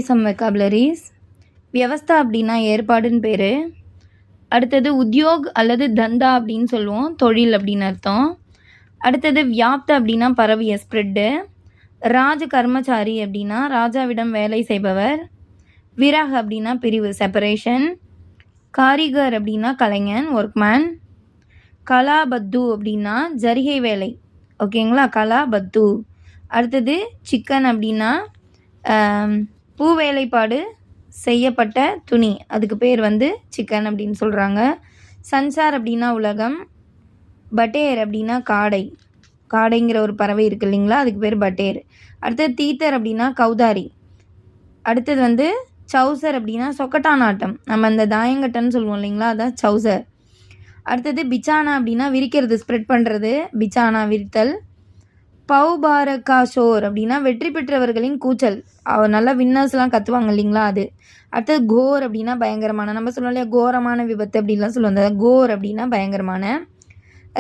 Some vocabularies. வியவஸ்தா அப்படின்னா ஏற்பாடுன்னு பேர். அடுத்தது உத்யோக் அல்லது தந்தா அப்படின்னு சொல்லுவோம், தொழில் அப்படின்னு அர்த்தம். அடுத்தது வியாப்த அப்படின்னா பரவிய, ஸ்ப்ரெட்டு. ராஜ கர்மச்சாரி அப்படின்னா ராஜாவிடம் வேலை செய்பவர். விரக் அப்படின்னா பிரிவு, செப்பரேஷன். காரிகர் அப்படின்னா கலைஞன், ஒர்க்மேன். கலாபத்து அப்படின்னா ஜரிகை வேலை, ஓகேங்களா, கலாபத்து. அடுத்தது சிக்கன் அப்படின்னா பூ வேலைப்பாடு செய்யப்பட்ட துணி, அதுக்கு பேர் வந்து சிக்கன் அப்படின்னு சொல்கிறாங்க. சன்சார் அப்படின்னா உலகம். பட்டேர் அப்படின்னா காடை, காடைங்கிற ஒரு பறவை இருக்குது இல்லைங்களா, அதுக்கு பேர் பட்டேர். அடுத்தது தீத்தர் அப்படின்னா கௌதாரி. அடுத்தது வந்து சௌசர் அப்படின்னா சொக்கட்டான் ஆட்டம், நம்ம இந்த தாயங்கட்டன்னு சொல்லுவோம் இல்லைங்களா, அதான் சௌசர். அடுத்தது பிச்சானா அப்படின்னா விரிக்கிறது, ஸ்ப்ரெட் பண்ணுறது, பிச்சானா விரித்தல். பௌபாரகாஷோர் அப்படின்னா வெற்றி பெற்றவர்களின் கூச்சல், நல்லா வின்னர்ஸ்லாம் கற்றுவாங்க இல்லைங்களா அது. அடுத்தது கோர் அப்படின்னா பயங்கரமான, நம்ம சொல்லுவோம் இல்லையா கோரமான விபத்து அப்படின்லாம் சொல்லுவாங்க, கோர் அப்படின்னா பயங்கரமான.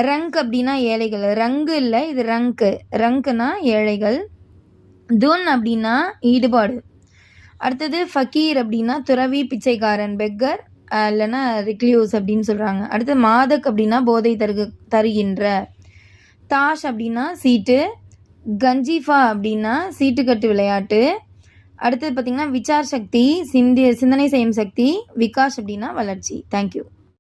ரங்க் அப்படின்னா ஏழைகள், ரங்கு இல்லை இது ரங்கு, ரங்குனா ஏழைகள். துன் அப்படின்னா ஈடுபாடு. அடுத்தது ஃபக்கீர் அப்படின்னா துறவி, பிச்சைக்காரன், பெக்கர் இல்லைன்னா ரிக்லியூஸ் அப்படின்னு சொல்கிறாங்க. அடுத்து மாதக் அப்படின்னா போதை தருகின்ற. தாஷ் அப்படின்னா சீட்டு. கஞ்சிஃபா அப்படின்னா சீட்டுக்கட்டு விளையாட்டு. அடுத்தது பார்த்திங்கன்னா விசார் சக்தி, சிந்தனை செய்யும் சக்தி. விகாஷ் அப்படின்னா வளர்ச்சி. தேங்க்யூ.